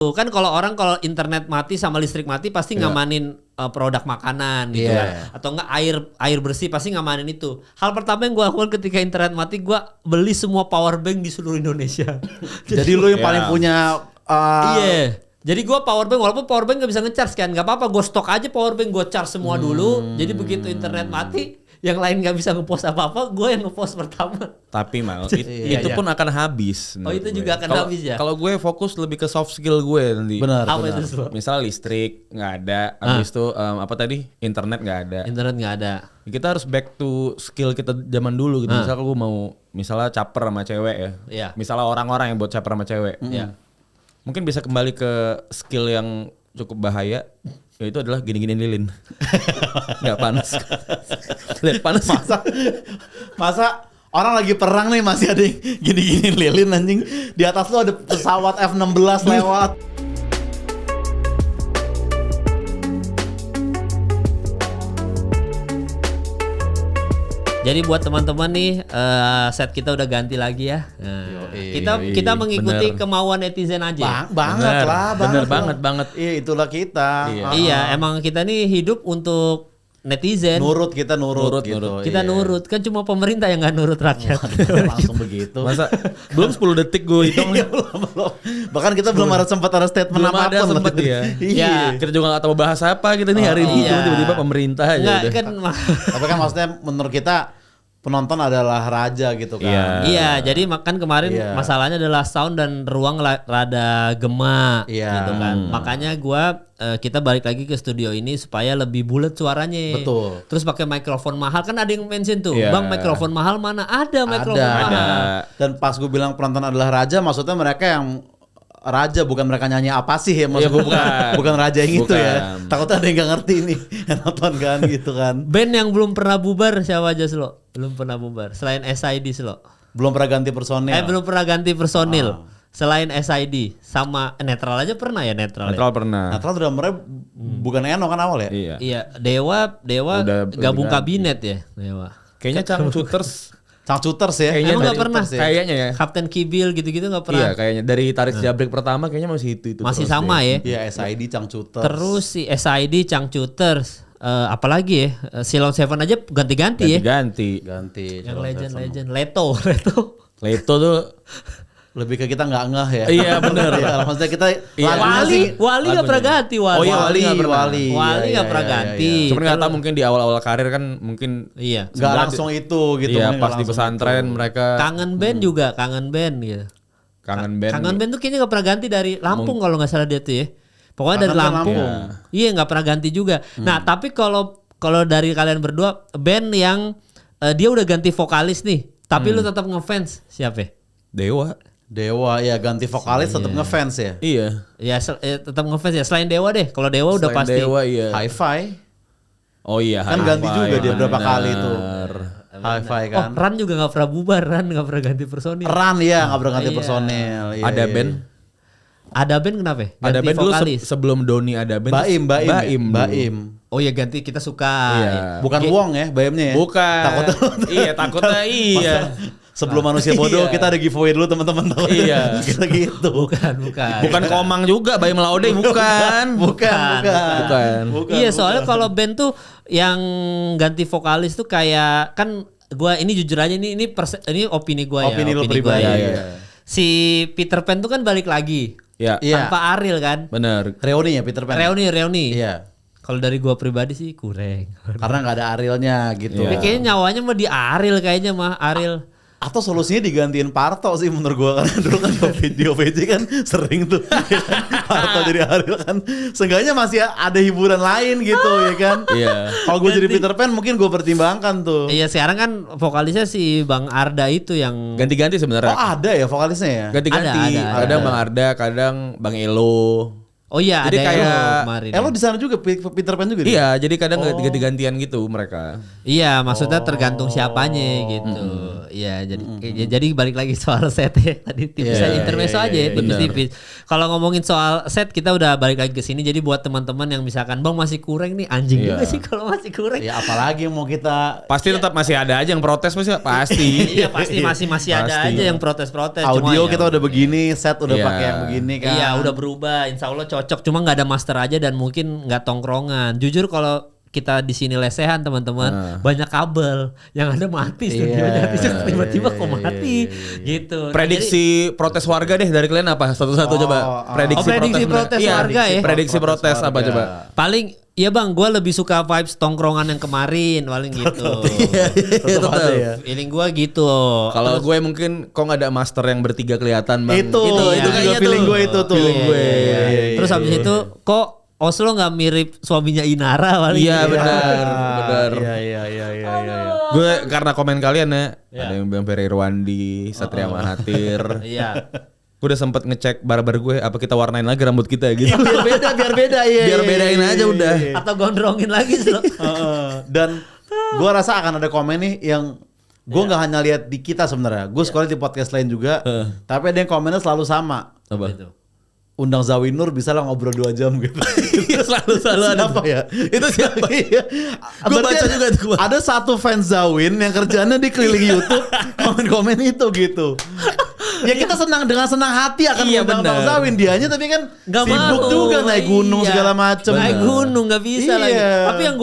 Kan kalau internet mati sama listrik mati pasti ngamanin produk makanan gitu kan. Atau enggak air bersih pasti ngamanin itu. Hal pertama yang gue lakukan ketika internet mati, gue beli semua power bank di seluruh Indonesia. Jadi lu yang paling punya Iya. Jadi gue power bank, walaupun power bank gak bisa nge-charge kan, gak apa-apa, gue stok aja power bank, gue charge semua dulu. Jadi begitu internet mati, yang lain gak bisa nge-post apa-apa, gue yang nge-post pertama. Tapi itu pun akan habis. Oh itu juga akan habis ya? Kalau gue fokus lebih ke soft skill gue nanti. Benar. Apa itu semua? Misal listrik nggak ada, habis itu apa tadi, internet nggak ada. Internet nggak ada. Kita harus back to skill kita zaman dulu gitu. Misal gue mau caper sama cewek ya. Iya. Misalnya orang-orang yang buat caper sama cewek. Iya. Mungkin bisa kembali ke skill yang cukup bahaya. Yaitu adalah gini-gini lilin. Nggak panas. Lihat panas. Masa orang lagi perang nih masih ada yang gini-gini lilin anjing. Di atas lu ada pesawat F-16 lewat. Jadi buat teman-teman nih, set kita udah ganti lagi ya. Nah, kita mengikuti kemauan netizen aja. Banget lah. Bener banget. Iya, itulah kita. Iya, emang kita nih hidup untuk netizen. Nurut gitu. Kita nurut, kan cuma pemerintah yang nggak nurut rakyat. Langsung begitu. Masa belum 10 detik gue hitung. belum. Bahkan kita belum ada sempat ada statement Belum ada apapun. sempat ya. Iya. Kita juga nggak tahu bahas apa kita nih hari ini. Iya. Tiba-tiba pemerintah aja Nggak, udah. kan Tapi kan maksudnya menurut kita penonton adalah raja gitu kan. Iya, jadi makan kemarin masalahnya adalah sound dan ruang rada gema gitu kan. Makanya kita balik lagi ke studio ini supaya lebih bulat suaranya. Betul. Terus pakai mikrofon mahal, kan ada yang mention tuh, Bang mikrofon mahal mana? Ada mikrofon mahal. Dan pas gue bilang penonton adalah raja, maksudnya mereka yang raja, bukan mereka nyanyi apa sih ya, maksud gue bukan raja yang itu ya. Takutnya ada yang gak ngerti nih yang nonton kan gitu kan. Band yang belum pernah bubar siapa aja Slo? Belum pernah bubar selain SID Slo. Belum pernah ganti personil. Belum pernah ganti personil. Selain SID sama Netral aja pernah ya Netral. Netral pernah. Netral drummernya bukan Eno kan awal ya? Iya, Dewa Udah gabung ganti. kabinet ya, Dewa. Kayaknya Cangcuters Cangcuters ya. Kayaknya Emang nggak pernah. Kayaknya ya. Kapten Kibil gitu-gitu nggak pernah. Iya kayaknya dari tarik jabrik pertama kayaknya masih itu. Masih terus sama deh. ya. Iya, SID Cangcuters. Terus si SID Cangcuters, apalagi ya, Silon Seven aja ganti-ganti ya. Ganti. Yang legend Leto. Leto tuh Lebih ke kita nggak ngeh ya. Iya benar. Iya, maksudnya kita Wali nggak pernah ganti Wali. Oh iya, Wali nggak pernah. Wali nggak pernah ganti. Cuman nggak tahu mungkin di awal-awal karir kan mungkin Iya. nggak langsung itu gitu. Iya mungkin pas nggak di langsung pesantren itu. mereka Kangen band juga, kangen band gitu. kangen band. Kangen band tuh kayaknya nggak pernah ganti dari Lampung kalau nggak salah dia tuh ya. Pokoknya dari Kangen band Lampung. Lampung. Iya nggak pernah ganti juga. Nah tapi kalau dari kalian berdua band yang dia udah ganti vokalis nih, tapi lu tetap ngefans siapa? Dewa ya ganti vokalis tetap ngefans ya. Iya. Ya tetap ngefans ya. Selain Dewa deh. Kalau Dewa udah Selain pasti. Dewa iya. Hi-Fi Oh iya. kan ganti juga dia berapa kali tuh. Bener. Hi-Fi Oh, kan. Ran juga nggak pernah bubar, Ran nggak pernah ganti personil. Ran ya nggak pernah ganti Iya. personil. Iya, Ada iya, band. iya. Ada band kenapa? Ya? Ada Ganti band dulu vokalis. sebelum Doni ada band. Baim. Baim. Oh ya ganti kita suka. Iya. Ya. Bukan Wong ya, Baimnya ya. Bukan. Takutnya Iya takutnya iya. Sebelum manusia bodoh Iya. kita ada giveaway dulu teman-teman. Iya. Kita gitu. Bukan. Bukan Komang juga, Baim Laude bukan. Bukan. Iya soalnya kalau band tuh yang ganti vokalis tuh kayak kan gua ini jujur aja ini opini gua ya. Opini lo gua pribadi. ya. Iya. Si Peter Pan tuh kan balik lagi Ya. Iya. tanpa Ariel kan. Bener. Reuni ya Peter Pan. Reuni. Iya. Kalau dari gua pribadi sih kurang. Karena nggak ada Arielnya gitu. Tapi kayaknya nyawanya mah di Ariel kayaknya mah Ariel. Atau solusinya digantiin Parto sih menurut gua, karena dulu kan di OVJ kan sering tuh Parto jadi Ariel kan. Seenggaknya masih ada hiburan lain gitu ya kan. Iya. Kalau gue jadi Peter Pan mungkin gue pertimbangkan tuh. Iya sekarang kan vokalisnya si Bang Arda itu yang Ganti-ganti Oh sebenarnya. ada ya vokalisnya ya? Ganti-ganti. Ada. Kadang Bang Arda, kadang Bang Elo. Oh iya, Jadi ada kayak- Elo kemarin. Lo di sana juga Peter Pan juga? Iya, jadi kadang ganti-gantian gitu mereka. Iya, maksudnya tergantung siapanya gitu. Iya, jadi balik lagi soal set ya. Tadi tipis aja intermezzo aja ya, tipis-tipis. Kalau ngomongin soal set kita udah balik lagi ke sini. Jadi buat teman-teman yang misalkan Bang masih kurang nih, anjing juga sih kalau masih kurang. Ya apalagi yang mau kita Pasti tetap masih ada aja yang protes pasti. Iya, pasti masih ada Pasti. aja yang protes-protes. audio Cuma kita ya udah begini, set udah Iya. pakai yang begini kan. Iya, udah berubah. Insya Allah cocok. Cuma nggak ada master aja dan mungkin nggak tongkrongan. Jujur kalau kita di sini lesehan teman-teman, banyak kabel yang ada mati studionya. Tiba-tiba kok mati gitu. Nah, Prediksi protes warga deh dari kalian apa? Satu-satu coba. prediksi protes Iya, warga ya. Prediksi protes apa warga. coba? paling ya bang, gue lebih suka vibes tongkrongan yang kemarin paling gitu. Tetep ada ya. Feeling gue gitu. Kalau gue mungkin kok nggak ada master yang bertiga kelihatan bang. Itu juga kayaknya feeling tuh. gue itu tuh. Feeling gue. Terus habis itu kok Oslo nggak mirip suaminya Inara paling. Iya gitu. benar. Iya. Gue karena komen kalian ya, ada yang bilang Ferry Irwandi, Satria Mahathir. Iya. Gue udah sempet ngecek barber gue, apa kita warnain lagi rambut kita gitu. biar beda ya. Biar bedain aja udah. Atau gondrongin lagi Slo. Dan gue rasa akan ada komen nih yang gue nggak hanya lihat di kita sebenarnya. Gue sekolah di podcast lain juga, tapi ada yang komennya selalu sama. Apa? Gitu. Undang Zawinur bisa lah ngobrol 2 jam gitu. selalu ada. Siapa ya? Itu siapa? Iya. Gua Berarti baca juga tuh, gua. Ada satu fans Zawin yang kerjaannya di keliling YouTube komen-komen itu gitu. Ya kita senang dengan senang hati akan Iya, mengundang benar. Bang Zawin, dianya tapi kan Nggak sibuk mau. juga naik gunung Iya. segala macem. Naik gunung nggak bisa Iya. lagi. Tapi yang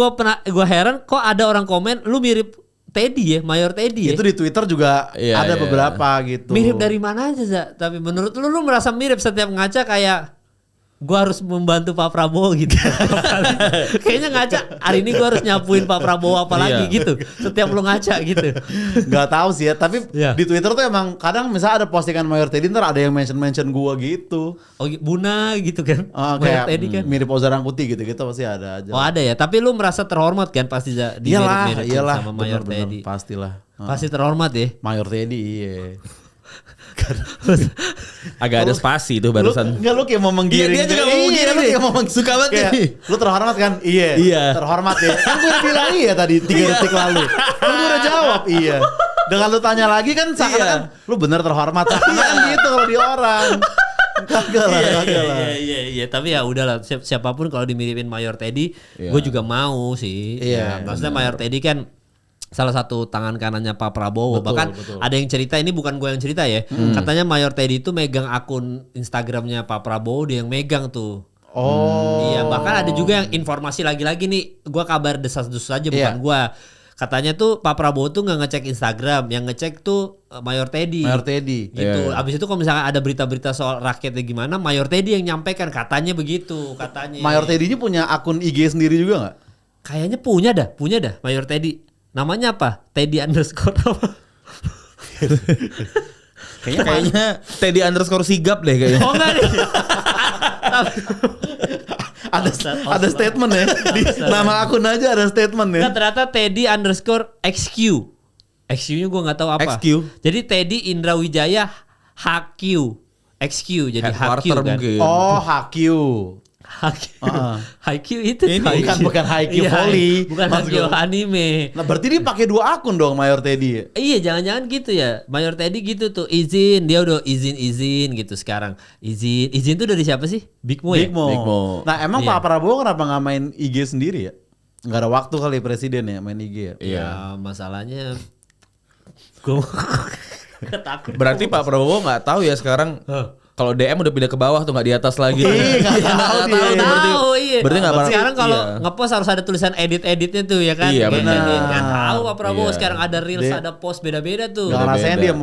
gue heran kok ada orang komen lu mirip Teddy ya, Mayor Teddy ya. Itu di Twitter juga Iya, ada iya. beberapa gitu. Mirip dari mana aja Za? Tapi menurut lu merasa mirip setiap ngaca kayak gua harus membantu Pak Prabowo gitu. Kayaknya ngaca hari ini gua harus nyapuin Pak Prabowo apa lagi Iya. gitu. Setiap lu ngaca gitu. Nggak tahu sih ya, tapi Iya. di Twitter tuh emang kadang misalnya ada postingan Mayor Teddy ntar ada yang mention gua gitu. Oh Buna gitu kan. Ah, Mayor kayak Teddy kan. mirip Ozarang Putih gitu pasti ada aja. Oh ada ya, tapi lu merasa terhormat kan pasti Za, dimirip-miripin iyalah, sama Mayor bener-bener, Teddy. pastilah. Pasti terhormat ya. Mayor Teddy iya. Agak ada spasi tuh barusan. Lu kayak mau menggiring. Iya, dia juga mau menggiring lu nih. kayak mau Suka banget kayak, nih. Lu terhormat kan? Iya. Iya. Terhormat ya. Kan gue udah bilang iya tadi 3 detik lalu. Kan gue udah jawab iya. Dengan lu tanya lagi kan seakan-akan lu bener terhormat. Kan gitu kalau di orang. Kagak lah. Iya. Tapi ya udahlah, siapapun kalau dimiripin Mayor Teddy, Iya. gue juga mau sih. Iya, Ya, maksudnya Mayor Teddy kan salah satu tangan kanannya Pak Prabowo. Betul, Bahkan betul. ada yang cerita, ini bukan gue yang cerita ya. Katanya Mayor Teddy itu megang akun Instagramnya Pak Prabowo, dia yang megang tuh. Oh. Iya, bahkan ada juga yang informasi lagi-lagi nih, gue kabar desas-desus aja bukan Iya. gue. Katanya tuh Pak Prabowo tuh nggak ngecek Instagram, yang ngecek tuh Mayor Teddy. Mayor Teddy. Gitu. Iya. Abis itu kalau misalkan ada berita-berita soal rakyatnya gimana, Mayor Teddy yang nyampaikan, katanya begitu, katanya. Mayor Teddy ini punya akun IG sendiri juga nggak? Kayaknya punya dah Mayor Teddy. Namanya apa? Teddy underscore apa? Kayaknya Teddy underscore sigap deh kayaknya. Oh enggak nih. Ada statement ya. Di nama akun aja ada statement ya. Enggak, ternyata Teddy underscore XQ. XQ-nya gue nggak tahu apa. XQ? Jadi Teddy Indra Wijaya HQ. XQ jadi HQ Headquarter kan. mungkin. Oh, HQ. HQ itu Ini bukan HQ Iya, volley. bukan Maksud HQ gua. anime. Nah, berarti dia pakai 2 akun dong Mayor Teddy. Iya, jangan-jangan gitu ya. Mayor Teddy gitu tuh, izin, dia udah izin gitu sekarang. Izin tuh dari siapa sih? Big Mo ya? Big Mo. Big Mo. Nah, emang Iya. Pak Prabowo kenapa nggak main IG sendiri ya? Nggak ada waktu kali presiden ya main IG ya? Iya. Ya, masalahnya gue takut. Berarti Pak Prabowo nggak tahu ya sekarang. Kalau DM udah pindah ke bawah tuh nggak di atas lagi. Iya, nggak tahu dia. tuh, berarti. Tahu, iya. Berarti nggak pernah. Sekarang kalau iya. ngepost harus ada tulisan edit-editnya tuh ya kan? Iya, Kayak benar. edit. Nggak tahu Pak Prabowo Iya. sekarang ada reels, Dia- ada post beda-beda tuh. Nggak ngerasain beda. dia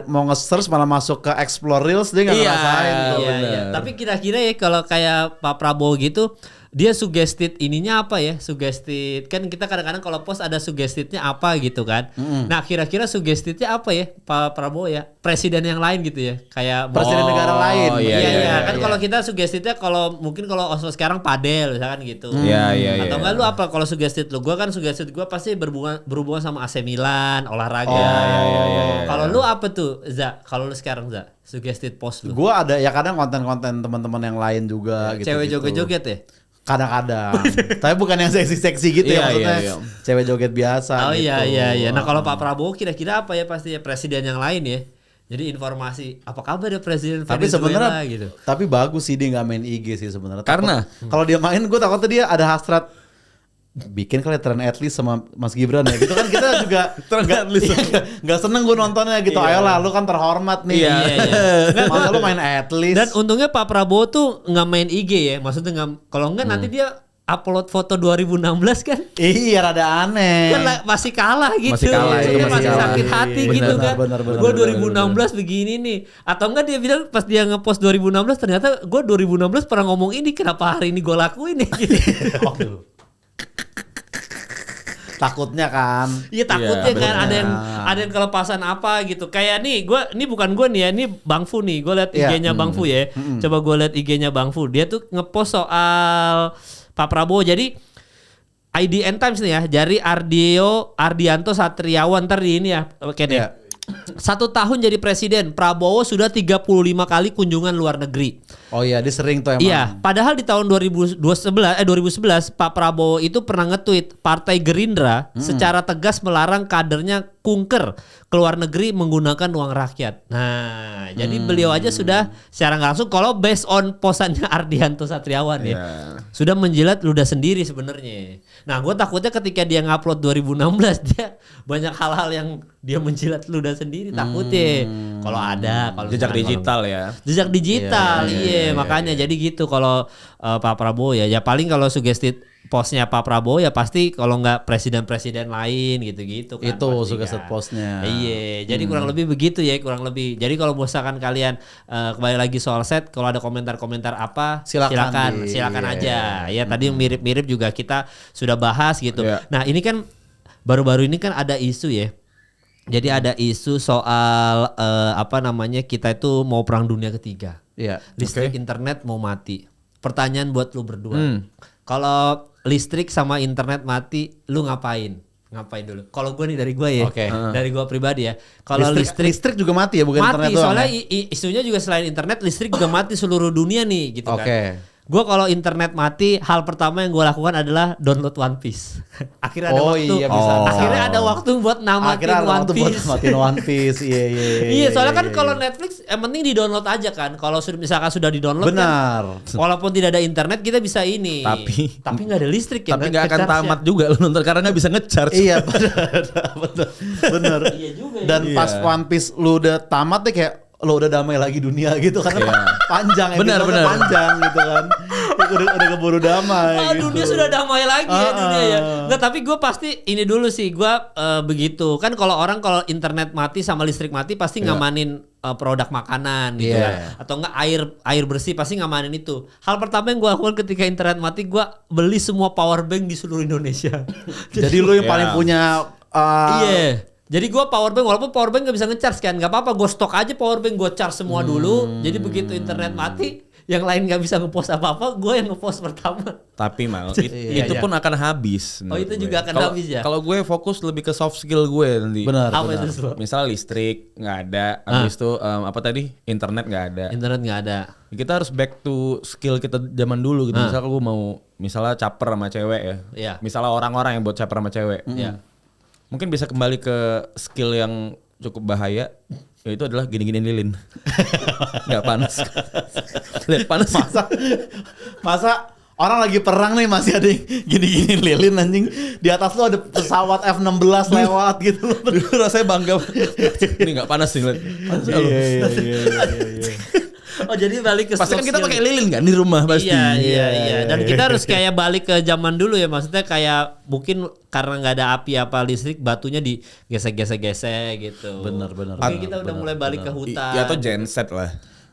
mau nge-search malah masuk ke explore reels dia nggak Iya. ngerasain tuh. Iya, benar. iya. Tapi kira-kira ya kalau kayak Pak Prabowo gitu, dia suggested ininya apa ya? Suggested kan kita kadang-kadang kalau post ada suggestednya apa gitu kan. Nah, kira-kira suggestednya apa ya? Pak Prabowo ya, presiden yang lain gitu ya. Kayak Presiden negara lain. Iya. Kan kalau kita suggestednya kalau mungkin kalau Oslo sekarang padel misalkan gitu. Iya. Atau enggak lu apa kalau suggested lu? Gua kan suggested gua pasti berhubungan sama AC Milan, olahraga. Iya. Kalau lu apa tuh, Za? Kalau lu sekarang, Za, suggested post lu. Gue ada ya kadang konten-konten teman-teman yang lain juga gitu. Cewek joget-joget ya? Kadang-kadang. Tapi bukan yang seksi-seksi gitu ya maksudnya. Iya. Cewek joget biasa Oh gitu. iya. Nah kalau Pak Prabowo kira-kira apa ya pasti ya presiden yang lain ya. Jadi informasi apa kabar ya presiden Tapi Venezuela sebenarnya gitu. tapi bagus sih dia nggak main IG sih sebenarnya. Karena? Kalau dia main gue takutnya dia ada hasrat bikin kali tren atlet sama Mas Gibran ya gitu kan kita juga nggak seneng gue nontonnya gitu. Ayolah lu kan terhormat nih. Iya. Masa lu main atlet. Dan untungnya Pak Prabowo tuh nggak main IG ya. Maksudnya nggak, kalau enggak nanti dia upload foto 2016 kan. Iya rada aneh. Kan masih kalah gitu. Masih kalah, Maksudnya itu masih masih kalah. sakit hati Benar, gitu kan. benar, Gue 2016 begini nih. Atau enggak dia bilang pas dia ngepost 2016 ternyata gue 2016 pernah ngomong ini, kenapa hari ini gue lakuin ya gitu. Takutnya kan. Iya takutnya Iya, kan benar. ada yang kelepasan apa gitu. Kayak nih ini bukan gue nih ya, ini Bang Fu nih. Gue liat Iya. IG-nya Bang Fu ya. Coba gue liat IG-nya Bang Fu. Dia tuh ngepost soal Pak Prabowo. Jadi IDN Times nih ya, dari Ardianto Satriawan ntar di ini ya. Oke deh. Iya. 1 tahun jadi presiden, Prabowo sudah 35 kali kunjungan luar negeri. Oh iya dia sering tuh emang. Iya, padahal di tahun 2011 Pak Prabowo itu pernah nge-tweet Partai Gerindra secara tegas melarang kadernya kunker ke luar negeri menggunakan uang rakyat. Nah, jadi beliau aja sudah secara nggak langsung kalau based on posannya Ardianto Satriawan ya. Sudah menjilat ludah sendiri sebenarnya. Nah, gue takutnya ketika dia ngupload 2016 dia banyak hal-hal yang dia menjilat ludah sendiri takutnya. Kalau ada, kalau Jejak misalkan digital ya. Jejak digital, iya, makanya jadi gitu kalau Pak Prabowo ya paling kalau suggested postnya Pak Prabowo ya pasti kalau nggak presiden-presiden lain gitu-gitu kan. Itu pasti suggested kan. postnya. Iya, jadi kurang lebih begitu ya, kurang lebih. Jadi kalau misalkan kalian kembali lagi soal set, kalau ada komentar-komentar apa, silakan aja. Ya tadi mirip-mirip juga kita sudah bahas gitu. Iya. Nah ini kan baru-baru ini kan ada isu ya. Jadi ada isu soal kita itu mau perang dunia ketiga. Iya. Listrik internet mau mati. Pertanyaan buat lu berdua. Kalau listrik sama internet mati, lu ngapain? Ngapain dulu? Kalau gue nih dari gue ya. Oke. Dari gue pribadi ya. Kalau listrik juga mati ya bukan internet mati, doang. soalnya Ya? isunya juga selain internet, listrik juga mati seluruh dunia nih gitu kan. Oke. Gue kalau internet mati, hal pertama yang gue lakukan adalah download One Piece. Akhirnya ada waktu. Iya, bisa. Akhirnya ada waktu buat namatin Akhirnya ada One waktu buat Piece. matiin One Piece. Iya. Iya, soalnya kan kalau Netflix yang penting di-download aja kan. Kalau misalkan sudah di-download Benar. kan, walaupun tidak ada internet kita bisa ini. Tapi nggak ada listrik ya. Tapi nggak akan tamat juga lu nonton karena nggak bisa nge-charge. Iya, benar. Iya juga ya. Dan pas One Piece lu udah tamat deh kayak lo udah damai lagi dunia gitu karena panjang Benar. panjang gitu kan. udah keburu damai gitu. Dunia sudah damai lagi ya dunia ya. Nggak, tapi gue pasti ini dulu sih gue begitu kan kalau internet mati sama listrik mati pasti ngamanin produk makanan gitu kan. Atau enggak air bersih pasti ngamanin itu. Hal pertama yang gue lakukan ketika internet mati gue beli semua power bank di seluruh Indonesia. Jadi lu yang paling punya Iya. Jadi gue power bank, walaupun power bank gak bisa nge-charge kan, gak apa-apa, gue stok aja power bank, gue charge semua dulu. Jadi begitu internet mati, yang lain gak bisa ngepost apa-apa, gue yang ngepost pertama. Tapi Mal, itu pun akan habis. Oh itu juga akan habis ya? Kalau gue fokus lebih ke soft skill gue nanti. Benar. Apa itu semua? Misalnya listrik nggak ada, habis itu internet nggak ada. Internet gak ada. Kita harus back to skill kita zaman dulu gitu. Misalnya gue mau caper sama cewek ya. Iya. Misalnya orang-orang yang buat caper sama cewek. Iya. Mungkin bisa kembali ke skill yang cukup bahaya, yaitu adalah gini-gini lilin. Nggak panas. Lihat panas. Masa orang lagi perang nih masih ada yang gini-gini lilin anjing. Di atas lu ada pesawat F-16 lewat gitu. Dulu rasanya bangga. Ini nggak panas nih. Iya. Oh jadi balik ke Pasti kan soft kita skill. pakai lilin kan di rumah pasti. Iya. Dan kita harus kayak balik ke zaman dulu ya, maksudnya kayak mungkin karena nggak ada api apa listrik, batunya digesek-gesek gitu. Bener. Mungkin kita udah mulai balik ke hutan. Ya atau genset lah.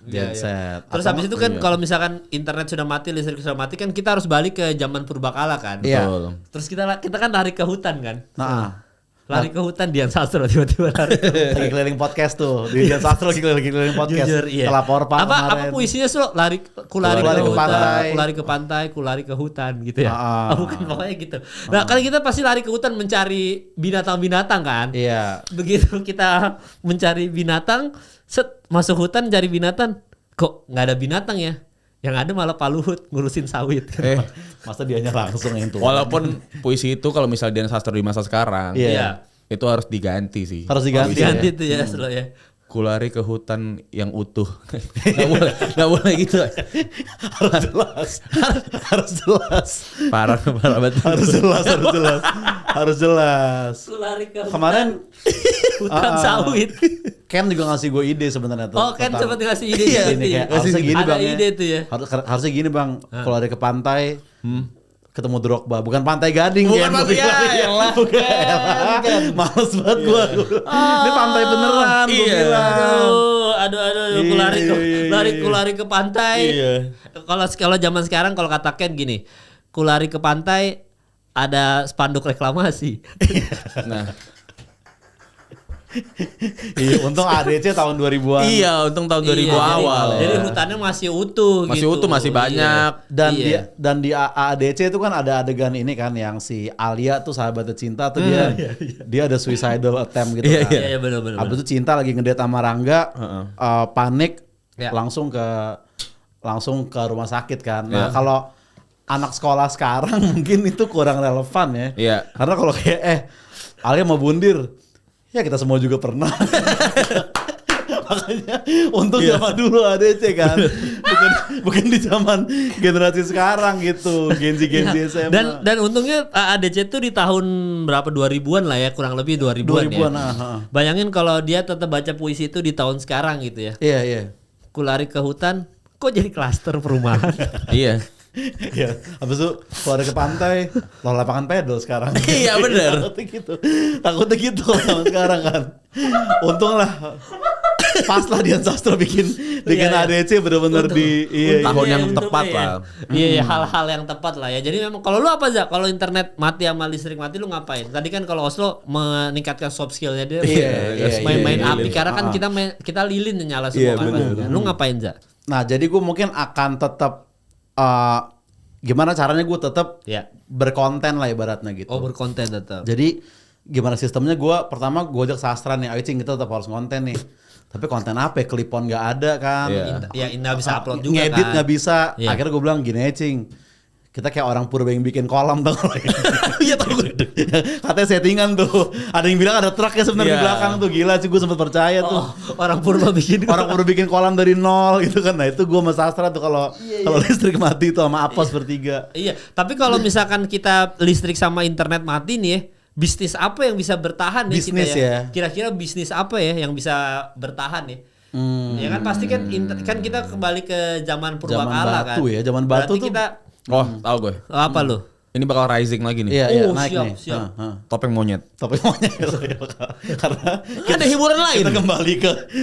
Genset. Terus habis itu kan kalau misalkan internet sudah mati, listrik sudah mati kan kita harus balik ke zaman purbakala kan. Iya. Terus kita kan lari ke hutan kan. Nah, Lari ke hutan Dian Sastro tiba-tiba lari. lagi keliling podcast tuh. Di Dian Sastro lagi keliling podcast. Jujur, iya. Setelah Porpa apa kemarin. puisinya Slo? Kulari Kulari ke ke hutan, pantai. kulari ke pantai, kulari ke hutan gitu ya. Bukan pokoknya gitu. Nah, kan kita pasti lari ke hutan mencari binatang-binatang kan. Iya. Begitu kita mencari binatang, masuk hutan cari binatang, kok nggak ada binatang ya? Yang ada malah Pak Luhut ngurusin sawit. Masa dianya langsung yang tuh. Walaupun puisi itu kalau misalnya Dian Sastro di masa sekarang, Iya. itu harus diganti sih. Harus diganti. Ganti tuh ya Slo ya. Kulari ke hutan yang utuh. Nggak boleh gitu. Harus jelas. Harus jelas. Parah banget. Harus jelas. Kulari ke Kemarin hutan sawit. Ken juga ngasih gue ide sebenarnya tuh. Oh, Ken tentang- sempat ngasih ide Iya, gitu ini ya. kayak harusnya gini Ada bang. ide tuh ya. Harusnya gini bang. Kalau dari ke pantai, ketemu Drogba, bukan Pantai Gading. Bukan Ken. Pantai Gading. Bukan. Males banget gue. Ini pantai beneran. Gua Iya. bilang. Aduh, kulari ke pantai. Iya. Kalau zaman sekarang kalau kata Ken gini, kulari ke pantai ada spanduk reklamasi. Nah, Iya, untung ADC tahun 2000-an. iya, untung tahun 2000 Iya, awal. Jadi ya. hutannya masih utuh Masih gitu. utuh, masih banyak. Dan Iya. di AADC itu kan ada adegan ini kan yang si Alia tuh sahabatnya Cinta tuh dia ada suicidal attempt gitu Iya, kan. Iya, benar. Habis itu Cinta lagi ngedate sama Rangga, panik, Ya. langsung ke rumah sakit kan. Nah, Ya. kalau anak sekolah sekarang mungkin itu kurang relevan ya. Iya. Karena kalau kayak Alia mau bundir, ya kita semua juga pernah. Makanya untung zaman dulu ADC kan. Bukan di zaman generasi sekarang gitu, Gen Z SMA. Dan untungnya ADC tuh di tahun berapa 2000-an lah ya, kurang lebih 2000-an 2000-an, ya. Bayangin kalau dia tetap baca puisi itu di tahun sekarang gitu ya. Iya, iya. Kulari ke hutan, kok jadi klaster perumahan? Iya. Iya, habis itu keluar ke pantai, lo lapangan pedal sekarang. Iya, bener. Takutnya gitu kalau zaman sekarang kan. Untung lah. Pas lah Dian Sastro bikin Iya. ADC bener-bener di Tahun yang Untungnya tepat ya. lah. Iya, hal-hal yang tepat lah ya. Jadi memang kalau lu apa aja? Kalau internet mati sama listrik mati lu ngapain? Tadi kan kalau Oslo meningkatkan soft skillnya dia. Iya, main-main iya, api iya. karena kan kita lilin nyala Iya, semua kan. bener. Lu ngapain za? Nah, jadi gue mungkin akan tetap gimana caranya gue tetap Ya. berkonten lah ibaratnya gitu. Oh, berkonten tetap. Jadi gimana sistemnya pertama gue ajak sastra nih, ayo Cing kita tetap harus konten nih. Tapi konten apa ya? Klipon gak ada kan. Iya. Ya Indah bisa upload juga Ngedit kan. nggak bisa. Iya. Akhirnya gue bilang gini aja Cing. Kita kayak orang purba yang bikin kolam tau gak? Iya tau gue. Katanya settingan tuh. Ada yang bilang ada truk ya sebenarnya di Iya. belakang tuh. Gila sih gue sempet percaya tuh. Orang purba bikin Orang purba bikin kolam dari nol gitu kan. Nah itu gue sama Sastra tuh kalau listrik mati tuh sama Apos bertiga. Iya, tapi kalau misalkan kita listrik sama internet mati nih ya, bisnis apa yang bisa bertahan ya Bisnis kita ya. Kira-kira bisnis apa ya yang bisa bertahan ya? Ya kan pasti kan kan kita kembali ke zaman purbakala kan. batu ya, zaman batu Berarti tuh. kita Oh, tahu gue. apa lu? Ini bakal rising lagi nih. Iya, iya Oh, naik siap, nih. siap. Topeng monyet. Tapi monyet. Karena Ada hiburan lain. kita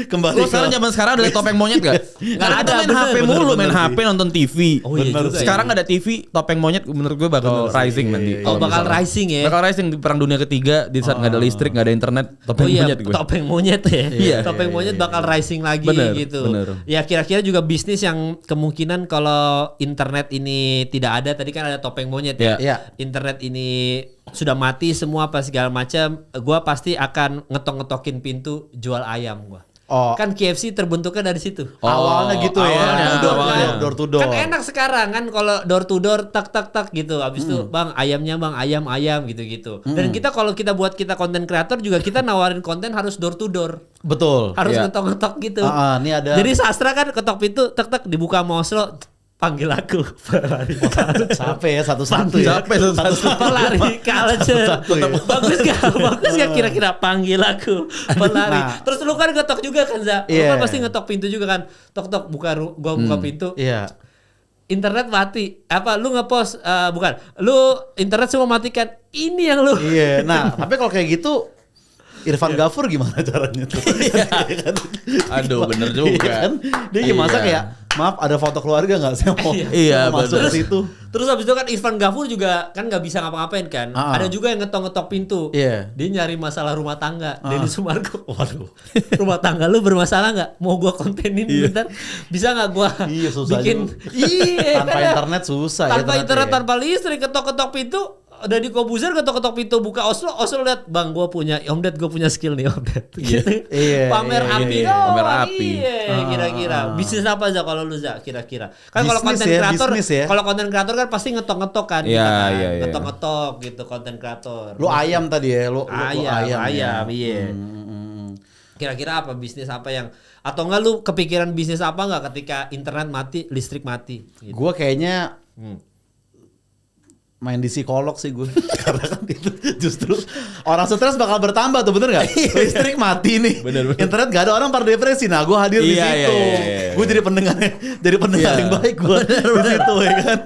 kembali Lo sekarang zaman sekarang ada topeng monyet gak? Karena ada, kita main HP bener, mulu, main bener HP nonton TV. Oh iya Bener juga. sih. Sekarang ada TV, topeng monyet menurut gue bakal rising nanti. iya, Oh Kalau bakal misalnya. rising ya. Bakal rising di perang dunia ketiga di saat nggak ada listrik, nggak ada internet, topeng Oh iya, monyet gue. topeng monyet ya. Iya. Topeng monyet bakal rising lagi Bener, gitu. bener. Ya kira-kira juga bisnis yang kemungkinan kalau internet ini tidak ada, tadi kan ada topeng monyet ya. Iya. Internet ini sudah mati semua apa segala macam, gua pasti akan ngetok-ngetokin pintu jual ayam gua. Oh. Kan KFC terbentuknya dari situ. Awalnya gitu ya. awalnya. Door to door. Kan enak sekarang kan kalau door to door tak tak tak gitu. Habis itu bang ayamnya bang ayam gitu-gitu. Dan kita kalau kita buat kita konten kreator juga kita nawarin konten harus door to door. Betul. Harus Iya. ngetok-ngetok gitu. Ini ada. Jadi Sastra kan ketok pintu tek tek dibuka sama Oslo, panggil aku. Capek ya satu-satu ya. Capek satu-satu. Pelari culture. Satu-satu ya. Bagus gak? Bagus gak kira-kira panggil aku pelari. Nah. Terus lu kan ngetok juga kan Za? Lu Iya. kan pasti ngetok pintu juga kan. Tok tok gua buka pintu. Iya. Internet mati. Apa lu ngepost bukan. Lu internet semua matikan. Ini yang lu. Iya. Nah, tapi kalau kayak gitu Irfan Ghafur gimana caranya tuh? Aduh, bener juga. Iya kan? Dia gimana kayak, maaf ada foto keluarga nggak? Saya mau, Iya, mau masuk ke situ. Terus habis itu kan Irfan Ghafur juga kan nggak bisa ngapa-ngapain kan. Ada juga yang ngetok-ngetok pintu. Iya. Dia nyari masalah rumah tangga. Denny Sumargo. Waduh. Rumah tangga lu bermasalah nggak? Mau gua kontenin bentar? Bisa nggak gua Susah bikin? juga. Iya. Tanpa internet susah tanpa ya. internet, tanpa listrik, ketok-ketok pintu. Dari Kobuzer ketok-ketok pintu buka Oslo lihat, bang, gue punya Om Ded, gue punya skill nih Om Ded. Gitu. Pamer api dong. Pamer api. Kira-kira bisnis apa aja kalau lu Za kira-kira? Kan kalau konten Bisnis kreator, ya. kalau konten kreator kan pasti ngetok-ngetok kan, Iya, gitu kan? iya. Ngetok-ngetok gitu konten kreator. Lu ayam tadi ya, lu ayam, iya. Kira-kira apa bisnis apa yang, atau enggak lu kepikiran bisnis apa enggak ketika internet mati, listrik mati? Gitu. Gue kayaknya main di psikolog sih gue. Karena kan itu justru orang stres bakal bertambah tuh, bener gak? Listrik mati nih, bener. Internet gak ada, orang pada depresi. Nah gue hadir di situ. Gue jadi pendengar yang baik gue di situ ya kan.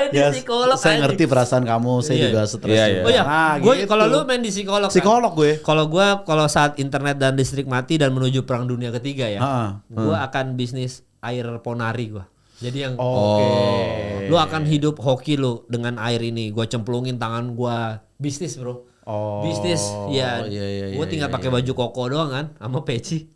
Ya, saya ngerti perasaan kamu, saya juga stres juga. Oh ya, nah, gue gitu. kalau lu main di psikolog. Psikolog gue. Kalau saat internet dan listrik mati dan menuju perang dunia ketiga ya, gue akan bisnis air ponari gue. Jadi yang lu akan hidup hoki lu dengan air ini. Gue cemplungin tangan gue, bisnis bro. Bisnis ya. Gue tinggal pakai baju koko doang kan, sama peci.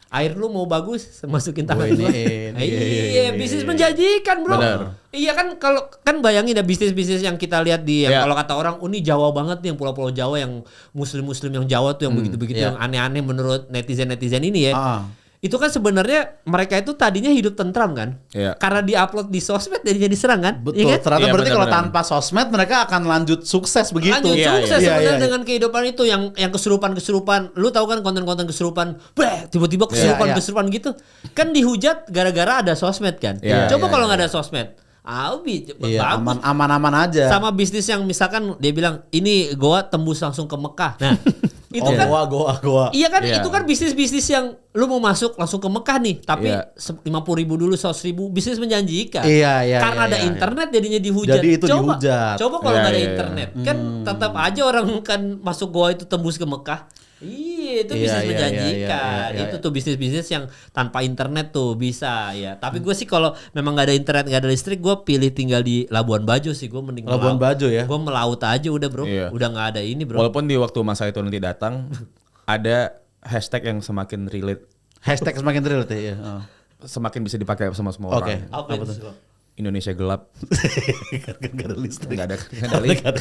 Air lu mau bagus, masukin tangan gue. Iya, bisnis menjanjikan bro. Bener. Iya kan, kalau kan bayangin ada bisnis-bisnis yang kita lihat di kalau kata orang, ini Jawa banget nih, yang pulau-pulau Jawa, yang muslim-muslim yang Jawa tuh yang begitu-begitu, yang aneh-aneh menurut netizen-netizen ini ya. Itu kan sebenarnya mereka itu tadinya hidup tentram kan, karena diupload di sosmed jadinya diserang kan. Betul. Ya kan? Ternyata berarti kalau tanpa sosmed mereka akan lanjut sukses begitu. Lanjut sukses sebenarnya dengan kehidupan itu yang kesurupan. Lu tahu kan konten-konten kesurupan, tiba-tiba kesurupan gitu. Kan dihujat gara-gara ada sosmed kan. Coba kalau nggak ada sosmed. Aman-aman aja. Sama bisnis yang misalkan dia bilang ini goa tembus langsung ke Mekah. Nah, itu kan goa. Iya kan, itu kan bisnis-bisnis yang lu mau masuk langsung ke Mekah nih, tapi 50.000 dulu, 100.000, bisnis menjanjikan. Karena ada internet jadinya dihujat. Jadi itu dihujat. Coba kalau nggak ada internet, kan tetap aja orang kan masuk goa itu tembus ke Mekah. Iya, itu bisnis menjanjikan. Itu tuh bisnis-bisnis yang tanpa internet tuh bisa ya. Tapi gue sih kalau memang nggak ada internet, nggak ada listrik, gue pilih tinggal di Labuan Bajo sih. Gue mending Labuan Bajo ya. Gue melaut aja udah bro. Udah nggak ada ini bro. Walaupun di waktu masa itu nanti datang ada hashtag yang semakin relate. Hashtag semakin relate ya. Semakin bisa dipakai sama semua orang. Apa itu? Indonesia gelap. Gak ada listrik. Gak ada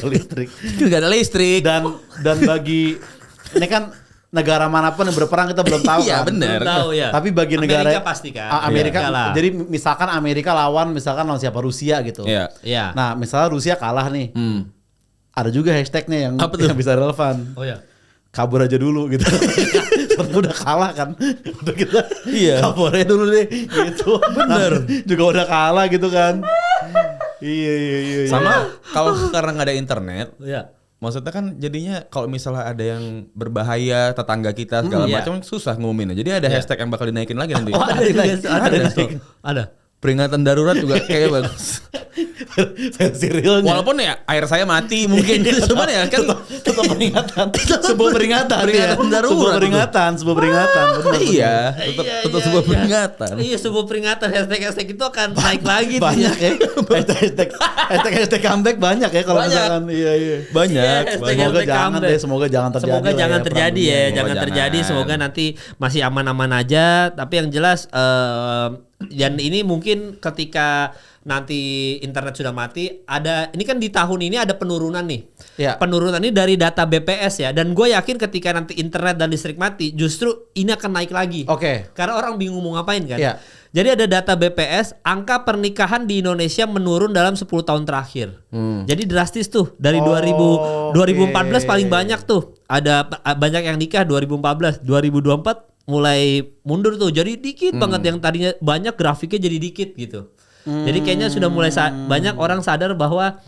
listrik. Gak ada listrik. Dan bagi ini kan negara manapun yang berperang kita belum tahu kan. Iya benar. Tapi bagi negara Amerika pasti kan. Amerika. Jadi misalkan Amerika lawan siapa, Rusia gitu. Iya. Nah, misalnya Rusia kalah nih. Ada juga hashtagnya yang bisa relevan. Oh ya. Kabur aja dulu gitu. Karena udah kalah kan. Udah kita kabur aja dulu deh gitu. Bener. Juga udah kalah gitu kan. Iya. Sama kalau karena nggak ada internet. Iya. Maksudnya kan jadinya kalau misalnya ada yang berbahaya, tetangga kita segala macam susah ngumumin. Jadi ada hashtag yang bakal dinaikin lagi nanti. Ada. Peringatan darurat juga kayaknya bagus. Versi realnya. Walaupun ya air saya mati mungkin. Cuman ya kan tetap peringatan. Sebuah peringatan. Darurat. Sebuah peringatan. Iya, tetap sebuah peringatan. Iya, sebuah peringatan. Hashtag itu akan naik lagi. Banyak ya. Hashtag comeback banyak ya kalau misalkan. Iya. Banyak. Semoga jangan terjadi. Semoga jangan terjadi ya. Jangan terjadi. Semoga nanti masih aman-aman aja. Tapi yang jelas dan ini mungkin ketika nanti internet sudah mati, ini kan di tahun ini ada penurunan nih. Penurunan ini dari data BPS ya, dan gue yakin ketika nanti internet dan listrik mati, justru ini akan naik lagi. Karena orang bingung mau ngapain kan. Jadi ada data BPS, angka pernikahan di Indonesia menurun dalam 10 tahun terakhir. Jadi drastis tuh, dari 2014 paling banyak tuh, ada banyak yang nikah 2014, 2024 mulai mundur tuh, jadi dikit banget yang tadinya banyak, grafiknya jadi dikit gitu. Jadi kayaknya sudah mulai banyak orang sadar bahwa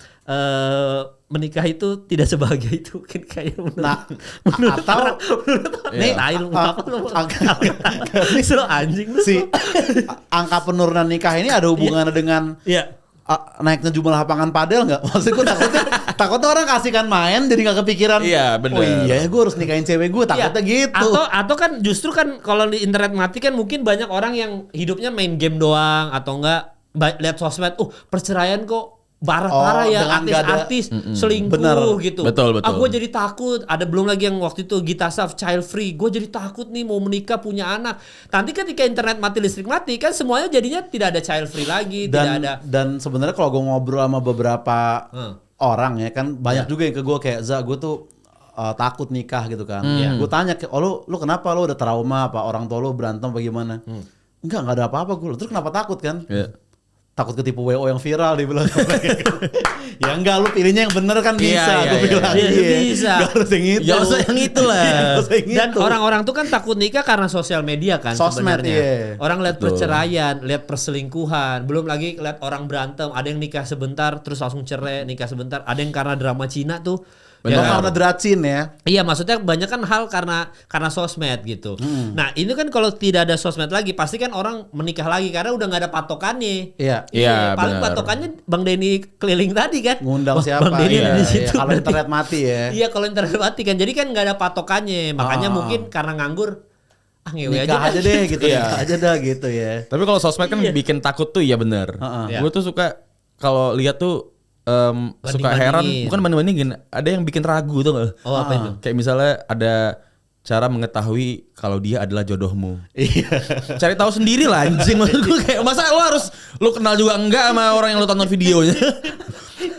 menikah itu tidak sebahagia itu, mungkin kayak menurut orang. Angka penurunan nikah ini ada hubungannya dengan naiknya jumlah lapangan padel nggak? Maksud gue takutnya orang kasihkan main jadi nggak kepikiran. Iya benar. Oh iya gue harus nikahin cewek gue, takutnya gitu. Atau kan justru kan kalau di internet mati kan mungkin banyak orang yang hidupnya main game doang atau enggak lihat sosmed, perceraian kok parah ya, artis-artis selingkuh gitu. Betul. Gue jadi takut. Ada belum lagi yang waktu itu Gita Saf child free. Gue jadi takut nih mau menikah punya anak. Nanti ketika internet mati, listrik mati, kan semuanya jadinya tidak ada child free lagi, tidak ada. Dan sebenarnya kalau gue ngobrol sama beberapa orang ya kan banyak juga yang ke gue kayak gue tuh takut nikah gitu kan. Gue tanya lu kenapa, lu udah trauma apa orang tua lu berantem apa gimana? Enggak ada apa-apa gue. Terus kenapa takut kan? Takut ketipu WO yang viral dibilang. Ya enggak, lu pilihnya yang bener kan bisa. Gue bilang bisa. Gak harus yang itu. Gak usah yang itu lah. Dan orang-orang tuh kan takut nikah karena sosial media kan sebenarnya. Orang lihat perceraian, lihat perselingkuhan, belum lagi lihat orang berantem. Ada yang nikah sebentar terus langsung cerai, nikah sebentar. Ada yang karena drama Cina tuh. Karena dracin ya. Iya, maksudnya banyak kan hal karena sosmed gitu. Nah ini kan kalau tidak ada sosmed lagi pasti kan orang menikah lagi karena udah nggak ada patokannya. Iya. Paling patokannya Bang Denny keliling tadi kan. Ngundang siapa? Bang Denny di situ. Kalau internet mati ya. Iya kalau internet mati kan. Jadi kan nggak ada patokannya. Makanya mungkin karena nganggur. Ngewe aja deh gitu. Nikah aja dah gitu ya. Tapi kalau sosmed kan bikin takut tuh ya bener. Gue tuh suka kalau lihat tuh suka heran, bukan banding-bandingin, ada yang bikin ragu tuh gak? Oh apa itu? Kayak misalnya ada cara mengetahui kalau dia adalah jodohmu. Iya. Cari tahu sendiri lah anjing. Maksud gue kayak masa lu kenal juga enggak sama orang yang lu tonton videonya?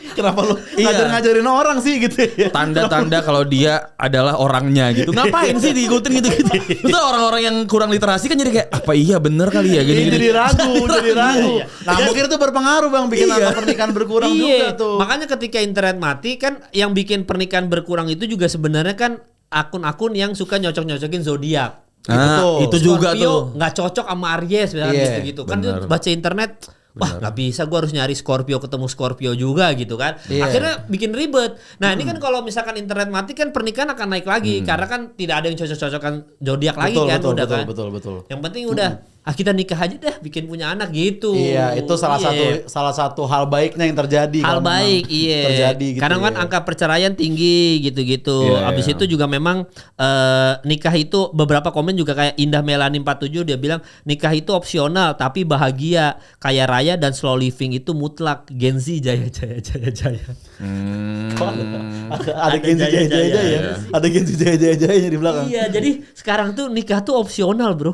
Kenapa lu ngajarin orang sih gitu ya? Tanda-tanda kalau dia adalah orangnya gitu. Ngapain sih diikutin gitu-gitu? Itu orang-orang yang kurang literasi kan jadi kayak apa iya bener kali ya gini-gini. Jadi ragu. Nah mungkin itu berpengaruh Bang bikin angka pernikahan berkurang juga tuh. Makanya ketika internet mati kan yang bikin pernikahan berkurang itu juga sebenarnya kan akun-akun yang suka nyocok-nyocokin zodiak. Itu juga tuh nggak cocok sama Aries gitu-gitu. Kan dia baca internet. Wah nggak bisa, gue harus nyari Scorpio ketemu Scorpio juga gitu kan. Akhirnya bikin ribet. Nah ini kan kalau misalkan internet mati kan pernikahan akan naik lagi karena kan tidak ada yang cocok-cocokan zodiak lagi kan. Betul. Yang penting udah kita nikah aja dah, bikin punya anak gitu. Iya, itu salah satu hal baiknya yang terjadi. Hal baik, terjadi gitu. Karena kan angka perceraian tinggi gitu-gitu. Abis itu juga memang nikah itu beberapa komen juga kayak Indah Melani 47 dia bilang nikah itu opsional tapi bahagia, kaya raya dan slow living itu mutlak. Gen Z jaya. Ada Gen Z jaya ya. Ada Gen Z jaya di belakang. Iya, jadi sekarang tuh nikah tuh opsional, bro.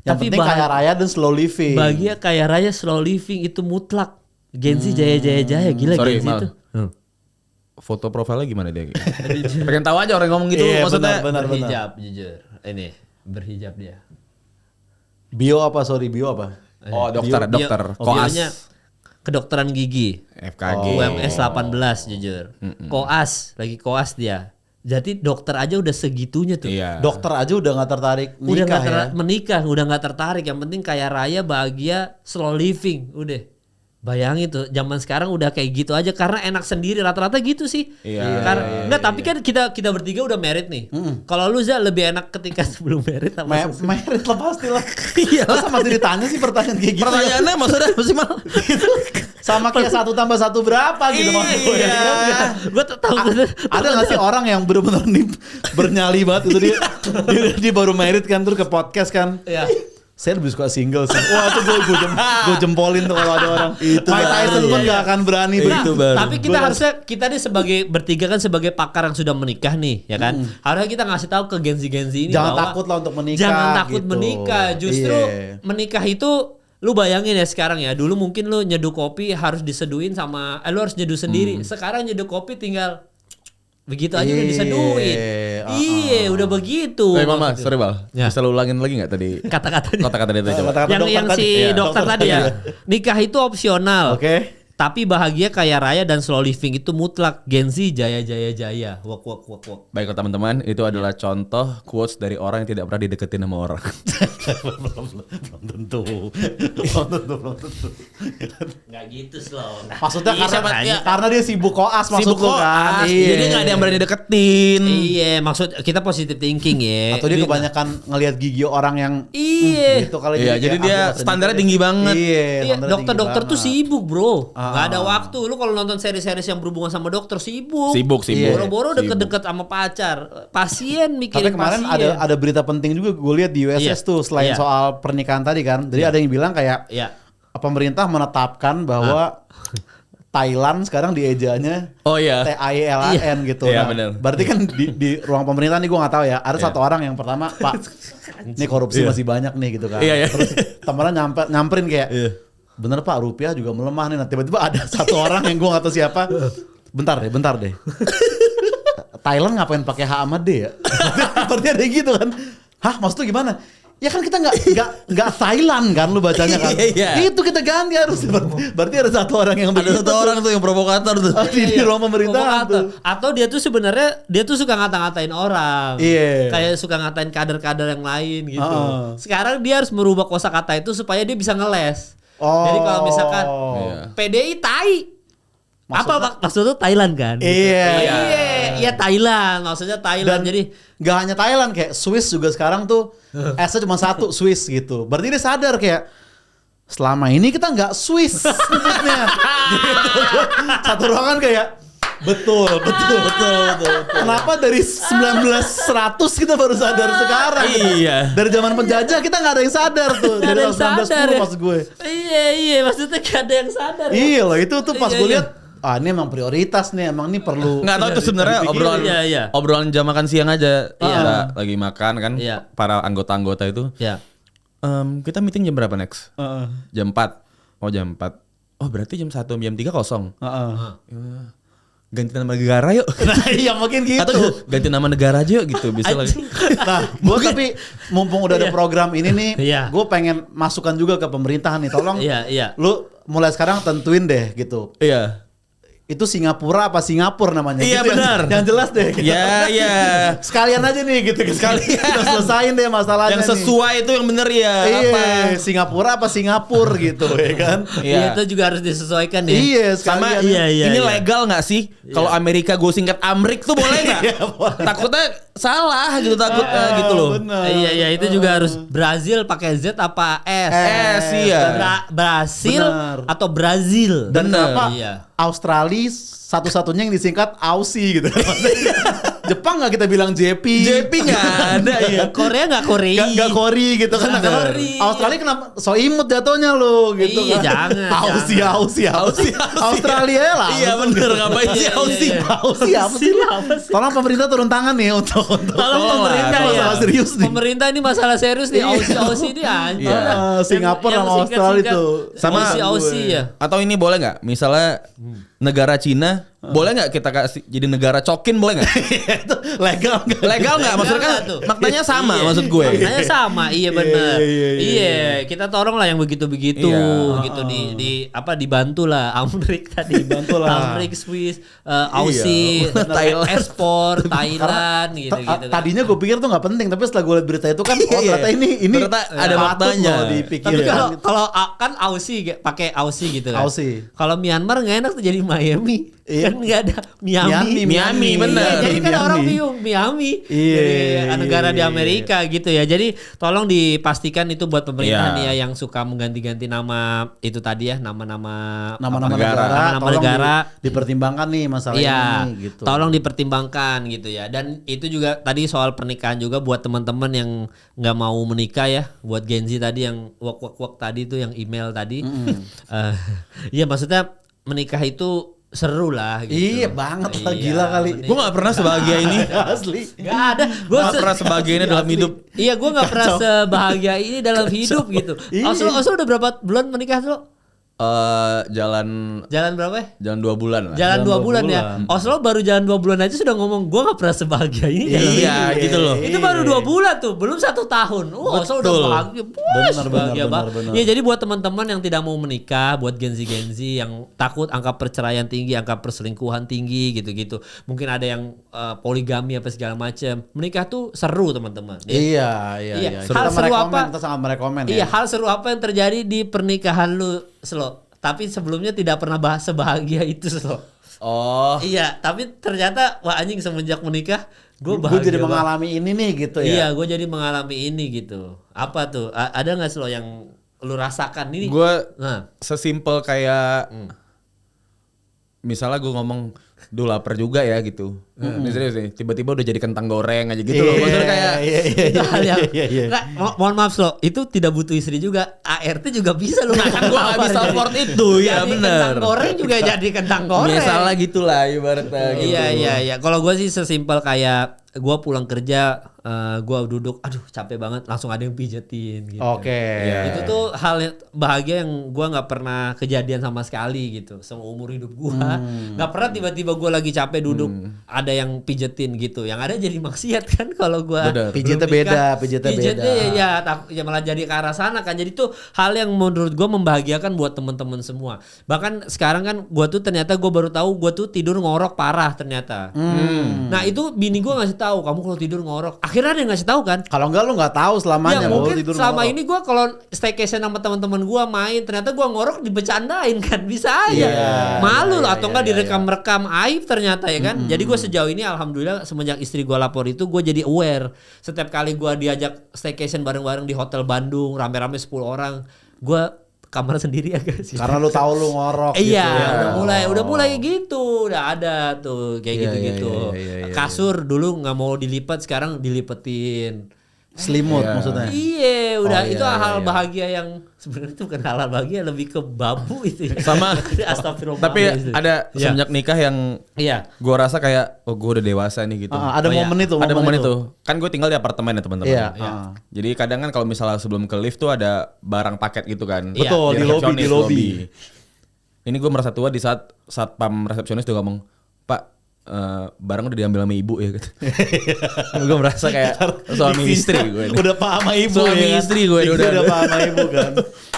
Yang penting kaya raya dan slow living. Bahagia, kaya raya, slow living itu mutlak. Gen Z jaya. Gila. Sorry, Gen Z itu. Foto profilnya gimana dia? Pengen tahu aja orang ngomong gitu. Maksudnya benar. Berhijab, jujur. Ini berhijab dia. Bio apa? Oh dokter. Koas. Kedokteran gigi. FKG. UMS 18 jujur. Koas, lagi koas dia. Jadi dokter aja udah segitunya tuh. Iya. Dokter aja udah nggak tertarik nikah menikah, udah nggak tertarik. Yang penting kaya raya, bahagia, slow living, udah. Bayangin tuh, zaman sekarang udah kayak gitu aja karena enak sendiri rata-rata gitu sih. Enggak, tapi kan kita bertiga udah married nih. Kalau lu Za lebih enak ketika sebelum married apa married lah pastilah. Iya. Masa masih ditanya sih pertanyaan kayak gitu. Pertanyaannya maksudnya apa sih Mal? Sama kayak 1 tambah 1 berapa gitu maksud gue. Gue tahu. Ada nggak sih orang yang benar-benar bernyali banget itu dia baru married kan terus ke podcast kan. Iya. Saya lebih suka single sih. Wah itu gue jempolin tuh kalau ada orang. Itu Mike Tyson pun gak akan berani. Tapi kita nih sebagai bertiga kan sebagai pakar yang sudah menikah nih, ya kan. Harusnya kita ngasih tahu ke Gen Z ini. Jangan takut lah untuk menikah. Jangan takut menikah. Justru menikah itu lu bayangin ya sekarang ya. Dulu mungkin lu nyeduh kopi harus diseduhin sama lu harus nyeduh sendiri. Sekarang nyeduh kopi tinggal begitu aja udah diseduhin. Iya, udah begitu. Mama, sorry Bal. Bisa lu ulangin lagi enggak tadi kata-kata dia tadi coba. Yang si dokter tadi ya. Nikah itu opsional. Oke. Tapi bahagia, kaya raya dan slow living itu mutlak. Gen Z jaya. Wak. Baiklah teman-teman, itu adalah contoh quotes dari orang yang tidak pernah dideketin sama orang. belum tentu. Nggak gitu slow. Maksudnya karena dia sibuk koas maksud lu kan. Jadi nggak ada yang berani deketin. Iya, maksud kita positive thinking ya. Atau dia kebanyakan ngelihat gigi orang yang gitu kali. Iya, jadi dia standarnya tinggi banget. Iya, dokter-dokter tuh sibuk bro. Nggak ada waktu. Lu kalau nonton seri-seri yang berhubungan sama dokter sibuk. Sibuk. Boro-boro deket-deket sama pacar. Pasien mikirin Tapi kemarin pasien. ada berita penting juga gue lihat di USS tuh selain soal pernikahan tadi kan. Jadi ada yang bilang kayak pemerintah menetapkan bahwa Thailand sekarang diejanya TAILAN gitu. Iya, Nah, bener. berarti kan di ruang pemerintah nih gue nggak tahu ya. Ada satu orang yang pertama, Pak, ini korupsi masih banyak nih gitu kan. Terus temennya nyamperin kayak, bener Pak, rupiah juga melemah nih. Nah tiba-tiba ada satu orang yang gue nggak tahu siapa. Bentar deh. Thailand ngapain pakai H sama D ya? Berarti ada yang gitu kan. Hah, maksud lu gimana? Ya kan kita nggak Thailand kan lu bacanya kan. Itu kita ganti harus. Berarti ada satu orang yang ada satu orang tuh yang provokator tuh. Di ruang pemerintahan tuh. Atau dia tuh sebenarnya dia tuh suka ngata-ngatain orang. Kayak suka ngatain kader-kader yang lain gitu. Sekarang dia harus merubah kosakata itu supaya dia bisa ngeles. Jadi kalau misalkan PDI tai. Apa maksudnya Thailand kan? Iya Thailand, maksudnya Thailand. Dan jadi nggak hanya Thailand, kayak Swiss juga sekarang tuh S-nya cuma satu, Swiss gitu. Berarti dia sadar kayak selama ini kita nggak Swiss nyebutnya. Gitu. Satu ruangan kayak betul. Kenapa dari 1900 kita baru sadar sekarang? Iya. Dari zaman penjajah kita nggak ada yang sadar tuh. Dari tahun 1910 pas gue. Iya, maksudnya nggak ada yang sadar. Iya loh, itu tuh pas gue lihat. Ini emang prioritas nih, emang ini perlu. Nggak tahu itu sebenarnya obrolan jam makan siang aja. Kita lagi makan kan, para anggota-anggota itu. Kita meeting jam berapa next? Jam 4. Jam 4. Berarti jam 1, jam 3 kosong. Ganti nama negara yuk. Iya mungkin gitu. Atau ganti nama negara aja yuk gitu bisa lagi. Nah, gue tapi mumpung udah ada program ini nih, gue pengen masukan juga ke pemerintahan nih. Tolong, lu mulai sekarang tentuin deh gitu. Iya. Itu Singapura apa Singapura namanya? Iya gitu benar. Yang jelas deh. Iya. Sekalian aja nih gitu. Sekalian. Kita selesain deh masalahnya. Yang sesuai itu yang bener ya. Iya. Singapura apa Singapura gitu ya kan? Iya. Itu juga harus disesuaikan ya. Iya. Sama ini legal nggak sih? Kalau Amerika gue singkat Amrik tuh boleh nggak? Takutnya salah gitu gitu loh. Iya itu juga harus Brazil pakai Z apa S? S iya. Brasil atau Brazil. Dan kenapa Australia satu-satunya yang disingkat Aussie gitu. Jepang nggak kita bilang JP nggak ada ya. Korea nggak Korea. Nggak Kori gitu kan. Australia kenapa so imut jatuhnya lo gitu. Iya jangan. Aussie. Australia lah. Iya bener ngapain sih Aussie? Tolong pemerintah turun tangan nih untuk tolong pemerintah ya. Masalah serius nih. Pemerintah ini masalah serius nih. Aussie ini anjir. Singapura sama Australia tuh. Sama Aussie ya. Atau ini boleh nggak? Misalnya negara Cina boleh nggak kita kasih jadi negara cokin boleh nggak? Itu legal nggak? Maksudnya kan maknanya sama maksud gue. Maknanya sama, iya benar. Iya, kita tolong lah yang begitu-begitu gitu di dibantu lah Amrik tadi. Amrik, Swiss, Aussie, Thailand, Thailand gitu. Tadinya gue pikir tuh nggak penting, tapi setelah gue lihat berita itu kan ternyata ini ternyata ada maknanya. Tapi kalau kan Aussie pakai Aussie gitu kan. Kalau Myanmar nggak enak tuh jadi Miami. Kan nggak ada Miami bener. Jadi kan orang bingung Miami. Jadi negara di Amerika gitu ya. Jadi tolong dipastikan itu buat pemerintah nih ya yang suka mengganti-ganti nama itu tadi ya nama negara dipertimbangkan nih masalah ini gitu. Tolong dipertimbangkan gitu ya. Dan itu juga tadi soal pernikahan juga buat teman-teman yang nggak mau menikah ya. Buat Gen Z tadi yang wak tadi tuh yang email tadi. Iya maksudnya menikah itu seru lah gitu. Iya banget lah, gila kali. Gue gak pernah sebahagia ini. Asli. Gak ada. Gue pernah sebahagia ini dalam hidup. Iya gue gak pernah sebahagia ini dalam hidup gitu. Oslo udah berapa bulan menikah lo? Jalan berapa ya? Jalan 2 bulan lah. Jalan 2 bulan ya. Oslo baru jalan 2 bulan aja sudah ngomong gue gak pernah sebahagia ini. Iya gitu loh. Itu baru 2 bulan tuh, belum 1 tahun. Oslo udah bahagia. Benar. Ya jadi buat teman-teman yang tidak mau menikah, buat Gen Z yang takut angka perceraian tinggi, angka perselingkuhan tinggi gitu-gitu. Mungkin ada yang poligami apa segala macam. Menikah tuh seru teman-teman. Iya. Hal seru apa? Kita sangat merekomen ya. Iya, hal seru apa yang terjadi di pernikahan lu, Slo? Tapi sebelumnya tidak pernah bahas sebahagia itu, Slo. Oh. Iya, tapi ternyata wah anjing semenjak menikah gue jadi mengalami ini nih gitu ya. Iya, gue jadi mengalami ini gitu. Apa tuh? Ada nggak Slo yang lu rasakan ini? Gue sesimpel kayak misalnya gue ngomong, duh lapar juga ya gitu. Ini serius nih, tiba-tiba udah jadi kentang goreng aja gitu loh. Maksudnya kayak itu hal yang mohon maaf loh, itu tidak butuh istri juga. ART juga bisa loh. Nah kan gue gak bisa afford itu, ya bener. Kentang goreng juga jadi kentang goreng. Misalnya gitulah ibaratnya gitu. Iya. Kalau gue sih sesimpel kayak gue pulang kerja, gue duduk, aduh capek banget, langsung ada yang pijetin gitu. Oke. Itu tuh hal yang bahagia yang gue nggak pernah kejadian sama sekali gitu, seumur hidup gue. Nggak pernah tiba-tiba gue lagi capek duduk, ada yang pijetin gitu. Yang ada jadi maksiat kan kalau gue. Pijetnya beda. Ya malah jadi ke arah sana kan. Jadi tuh hal yang menurut gue membahagiakan buat temen-temen semua. Bahkan sekarang kan gue tuh ternyata gue baru tahu gue tuh tidur ngorok parah ternyata. Nah itu bini gue ngasih tahu, kamu kalau tidur ngorok. Akhirnya dia ngasih tahu kan. Kalau enggak lu nggak tahu selamanya. Ya mungkin tidur selama ngorok. ini gue kalau staycation sama teman-teman gue main, ternyata gue ngorok dibecandain kan, bisa aja. Malu lah atau enggak direkam-rekam aib ternyata ya kan. Jadi gue sejauh ini alhamdulillah semenjak istri gue lapor itu gue jadi aware. Setiap kali gue diajak staycation bareng-bareng di hotel Bandung, rame-rame 10 orang, gue kamar sendiri agak sih. Karena lu tahu lu ngorok gitu. Iya, udah mulai gitu. Udah ada tuh kayak gitu-gitu. Kasur dulu nggak mau dilipat, sekarang dilipetin. Selimut maksudnya. Iya, udah itu hal bahagia yang sebenarnya itu bukan hal bahagia, lebih ke babu itu. Sama. Astagfirullah. Tapi ada semenjak nikah yang gue rasa kayak gue udah dewasa nih gitu. Ada momen itu. Ada momen itu. Kan gue tinggal di apartemen ya teman-teman. Iya. Jadi kadang kan kalau misalnya sebelum ke lift tuh ada barang paket gitu kan. Betul, di lobby. Ini gue merasa tua di saat satpam resepsionis udah ngomong, Pak, barang udah diambil sama ibu ya gitu. Gue merasa kayak suami istri gue. Udah pak sama ibu. Suami istri gue udah pak sama ibu kan.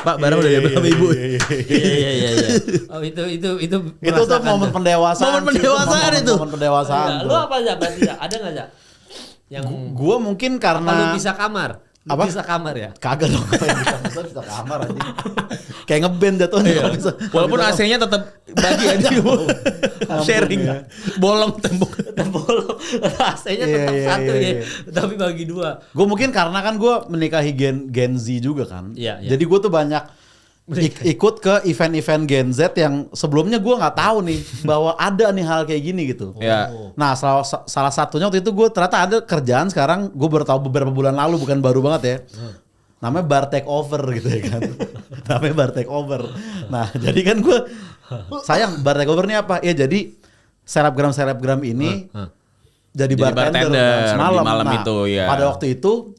Pak, barang udah diambil sama ibu. Iya. Oh itu tuh momen pendewasaan. Momen pendewasaan. Lu apa aja berarti ada enggak aja? Yang gue mungkin karena lu bisa kamar. Apa? Bisa kamar ya? Kagak dong, bisa kamar aja. Kayak ngeband jatuhnya. Walaupun AC-nya tetap bagi aja. Sharing. Bolong tembok. Bolong. AC-nya tetap satu ya. Tapi bagi dua. Gue mungkin karena kan gue menikahi Gen Z juga kan. Jadi gue tuh banyak ikut ke event-event Gen Z yang sebelumnya gue nggak tahu nih bahwa ada nih hal kayak gini gitu. Nah salah satunya waktu itu gue ternyata ada kerjaan sekarang gue baru tahu beberapa bulan lalu, bukan baru banget ya. Namanya bar take over gitu ya kan. Namanya bar take over. Nah jadi kan gue sayang bar take over ini apa? Ya jadi selebgram ini jadi bartender semalam. Malam itu ya. Pada waktu itu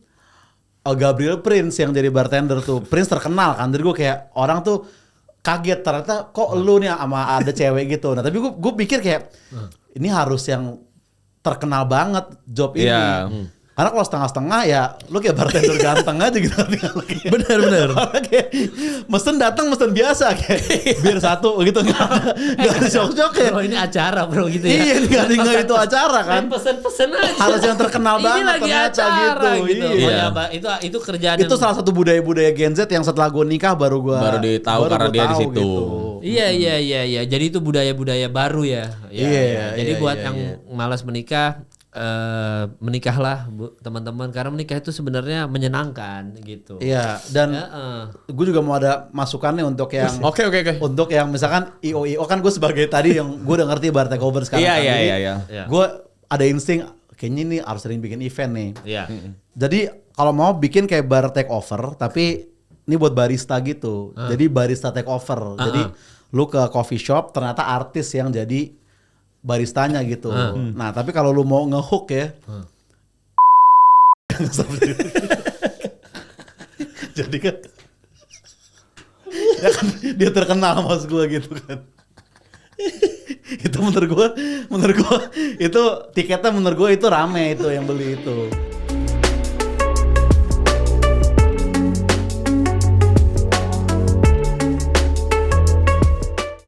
Gabriel Prince yang jadi bartender tuh. Prince terkenal kan. Jadi gue kayak orang tuh kaget ternyata kok lu nih sama ada cewek gitu. Nah tapi gue pikir kayak ini harus yang terkenal banget job ini. Karena kalau setengah-setengah ya lu kayak bartender ganteng aja gitu. Bener. Kayak mesen biasa kayak bir satu gitu. Gak ada shock-shock ya. Bro ini acara bro gitu ya. Iya gak itu acara kan. Pesen aja. Harus yang terkenal banget. Ini lagi acara gitu. Iya. Itu kerjaan. Itu salah satu budaya-budaya Gen Z yang setelah gue nikah baru ditahu karena dia di situ. Gitu. Iya. Jadi itu budaya-budaya baru ya. Jadi buat yang malas menikah, menikahlah teman-teman, karena menikah itu sebenarnya menyenangkan gitu. Iya, dan gue juga mau ada masukannya untuk yang Oke. Untuk yang misalkan IO kan gue sebagai tadi yang gue udah ngerti bar takeover sekarang. Iya. Gue ada insting kayaknya ini harus sering bikin event nih. Iya. Jadi kalau mau bikin kayak bar takeover tapi ini buat barista gitu. Jadi barista takeover. Jadi lu ke coffee shop ternyata artis yang jadi baristanya gitu. Nah, tapi kalau lu mau ngehook ya. Jadi kan ya kan dia terkenal mas gue gitu kan. Itu menurut gue itu tiketnya menurut gue itu rame itu yang beli itu.